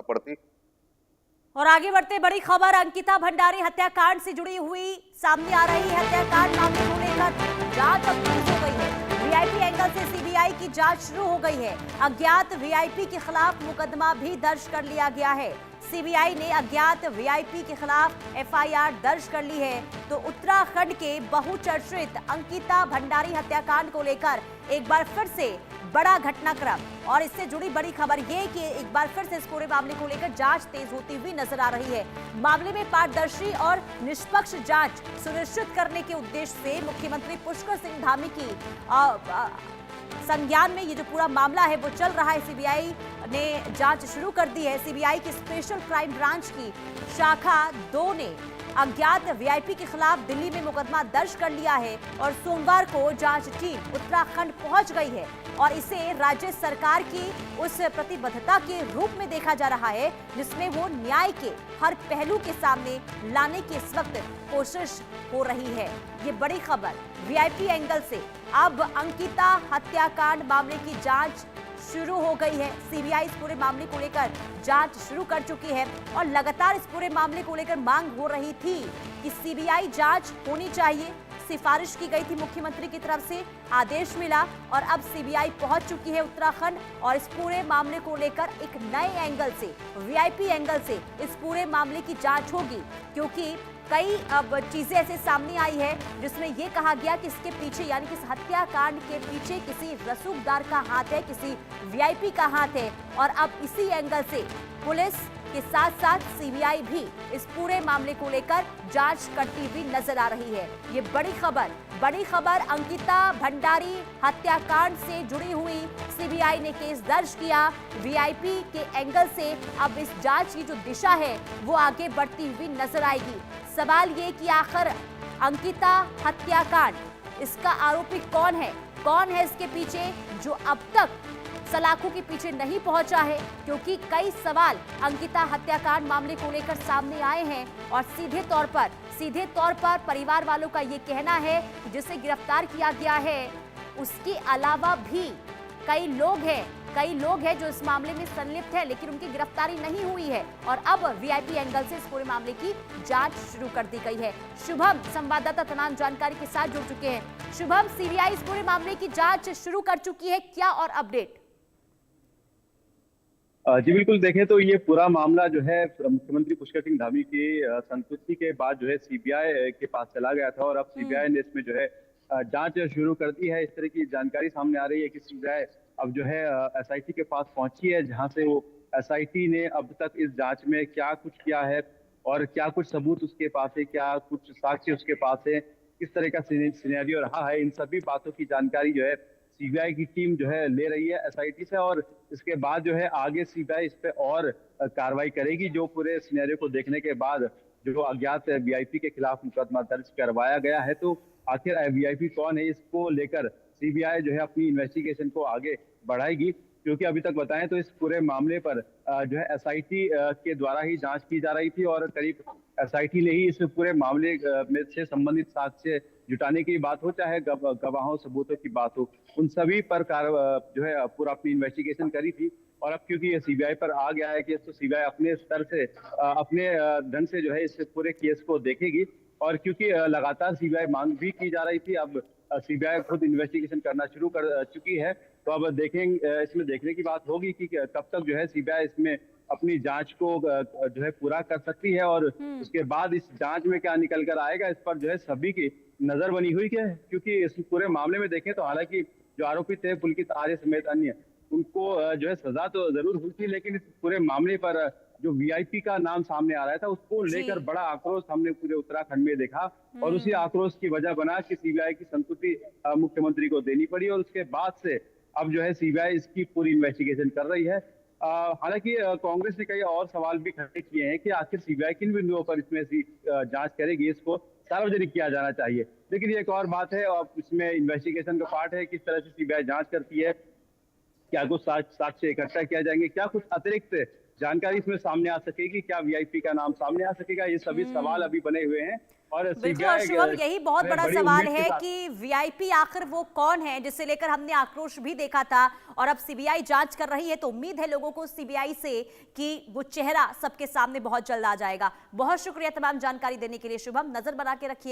पड़ती। और आगे बढ़ते बड़ी खबर अंकिता भंडारी हत्याकांड से जुड़ी हुई सामने आ रही है। हत्याकांड मामले को लेकर जांच अब तेज हो गई है। वीआईपी एंगल से सीबीआई की जांच शुरू हो गई है। अज्ञात वीआईपी के खिलाफ मुकदमा भी दर्ज कर लिया गया है। सीबीआई ने अज्ञात वीआईपी के खिलाफ एफआईआर दर्ज कर ली है। तो उत्तराखंड के बहुचर्चित अंकिता भंडारी हत्याकांड को लेकर एक बार फिर से बड़ा घटनाक्रम और इससे जुड़ी बड़ी खबर ये कि एक बार फिर से इस पूरे मामले को लेकर जांच तेज होती हुई नजर आ रही है। मामले में पारदर्शी और निष्पक्ष जांच सुनिश्चित करने के उद्देश्य से मुख्यमंत्री पुष्कर सिंह धामी की संज्ञान में ये जो पूरा मामला है वो चल रहा है। सीबीआई ने जांच शुरू कर दी है। सीबीआई की स्पेशल क्राइम ब्रांच की शाखा 2 ने अज्ञात वीआईपी के खिलाफ दिल्ली में मुकदमा दर्ज कर लिया है और सोमवार को जांच टीम उत्तराखंड पहुंच गई है और इसे राज्य सरकार की उस प्रतिबद्धता के रूप में देखा जा रहा है जिसमें वो न्याय के हर पहलू के सामने लाने की इस वक्त कोशिश हो रही है। ये बड़ी खबर वीआईपी एंगल से। अब अंकिता हत्याकांड मामले की जांच शुरू हो गई है। सीबीआई इस पूरे मामले को लेकर जांच शुरू कर चुकी है और लगातार इस पूरे मामले को लेकर मांग हो रही थी कि सीबीआई जांच होनी चाहिए। सिफारिश की गई थी मुख्यमंत्री की तरफ से, आदेश मिला और अब सीबीआई पहुंच चुकी है उत्तराखंड और इस पूरे मामले को लेकर एक नए एंगल से, वीआईपी एंगल से इस पूरे मामले की जांच होगी। क्योंकि कई अब चीजें ऐसे सामने आई है जिसमें यह कहा गया कि इसके पीछे यानी कि इस हत्याकांड के पीछे किसी रसूखदार का हाथ है, किसी वीआईपी का हाथ है और अब इसी एंगल से पुलिस के साथ साथ सीबीआई भी इस पूरे मामले को लेकर जांच करती हुई नजर आ रही है। ये बड़ी खबर अंकिता भंडारी हत्याकांड से जुड़ी हुई। सीबीआई ने केस दर्ज किया वीआईपी के एंगल से। अब इस जांच की जो दिशा है वो आगे बढ़ती हुई नजर आएगी। सवाल ये कि आखिर अंकिता हत्याकांड, इसका आरोपी कौन है इसके पीछे जो अब तक सलाखों के पीछे नहीं पहुंचा है। क्योंकि कई सवाल अंकिता हत्याकांड मामले को लेकर सामने आए हैं और सीधे तौर पर परिवार वालों का ये कहना है कि जिसे गिरफ्तार किया गया है उसके अलावा भी कई लोग हैं जो इस मामले में संलिप्त है लेकिन उनकी गिरफ्तारी नहीं हुई है और अब वीआईपी एंगल से इस पूरे मामले की जांच शुरू कर दी गई है। शुभम संवाददाता तमाम जानकारी के साथ जुड़ चुके हैं। शुभम, सीबीआई इस पूरे मामले की जांच शुरू कर चुकी है, क्या और अपडेट? जी बिल्कुल, देखें तो ये पूरा मामला जो है मुख्यमंत्री पुष्कर सिंह धामी की संतुष्टि के बाद जो है सीबीआई के पास चला गया था और अब सीबीआई ने इसमें जो है जांच शुरू कर दी है। इस तरह की जानकारी सामने आ रही है कि सीबीआई अब जो है एसआईटी के पास पहुंची है, जहां से वो एसआईटी ने अब तक इस जांच में क्या कुछ किया है और क्या कुछ सबूत उसके पास है, क्या कुछ साक्ष्य उसके पास है, किस तरह का सिनेरियो रहा है, इन सभी बातों की जानकारी जो है सीबीआई की टीम जो है ले रही है एसआईटी से और इसके बाद जो है आगे सीबीआई इस पे और कार्रवाई करेगी। जो पूरे सिनेरियो को देखने के बाद जो अज्ञात वीआईपी के खिलाफ मुकदमा दर्ज करवाया गया है, तो आखिर वीआईपी कौन है, इसको लेकर सीबीआई जो है अपनी इन्वेस्टिगेशन को आगे बढ़ाएगी। क्योंकि अभी तक बताएं तो इस पूरे मामले पर जो है एसआईटी के द्वारा ही जांच की जा रही थी और करीब एसआईटी ने ही इस पूरे मामले में से संबंधित साक्ष्य जुटाने की बात हो, चाहे गवाहों सबूतों की बात हो, उन सभी पर जो है पूरा अपनी इन्वेस्टिगेशन करी थी। और अब क्योंकि ये सीबीआई पर आ गया है कि तो सीबीआई अपने स्तर से अपने ढंग से जो है इस पूरे केस को देखेगी और क्योंकि लगातार सीबीआई मांग भी की जा रही थी, अब सीबीआई खुद इन्वेस्टिगेशन करना शुरू कर चुकी है। तो अब देखेंगे, इसमें देखने की बात होगी कि कब तक जो है सीबीआई इसमें अपनी जांच को जो है पूरा कर सकती है और उसके बाद इस जांच में क्या निकल कर आएगा, इस पर जो है सभी की नजर बनी हुई है। क्योंकि इस पूरे मामले में देखें तो हालांकि जो आरोपी थे पुलकित आर्य समेत अन्य, उनको जो है सजा तो जरूर हुई थी, लेकिन इस पूरे मामले पर जो वीआईपी का नाम सामने आ रहा था उसको लेकर बड़ा आक्रोश हमने पूरे उत्तराखंड में देखा और उसी आक्रोश की वजह बना कि सीबीआई की संतुष्टि मुख्यमंत्री को देनी पड़ी और उसके बाद से अब जो है सीबीआई इसकी पूरी इन्वेस्टिगेशन कर रही है। हालांकि कांग्रेस ने कई और सवाल भी खड़े किए हैं कि आखिर सीबीआई किन बिंदुओं पर इसमें जांच करेगी, इसको सार्वजनिक किया जाना चाहिए। लेकिन ये एक और बात है, और इसमें इन्वेस्टिगेशन का पार्ट है, किस तरह से सीबीआई जांच करती है, क्या कुछ साक्ष्य इकट्ठा किया जाएंगे, क्या कुछ अतिरिक्त जानकारी इसमें सामने आ सकेगी, क्या वीआईपी का नाम सामने आ सकेगा, ये सभी सवाल अभी बने हुए हैं। और बिल्कुल। और सीबीआई शुभम, यही बहुत में बड़ा बड़ी सवाल उम्मीद के है साथ कि वीआईपी आखिर वो कौन है, जिसे लेकर हमने आक्रोश भी देखा था और अब सीबीआई जांच कर रही है, तो उम्मीद है लोगों को सीबीआई से कि वो चेहरा सबके सामने बहुत जल्द आ जाएगा। बहुत शुक्रिया तमाम जानकारी देने के लिए शुभम। नजर बना के रखिए।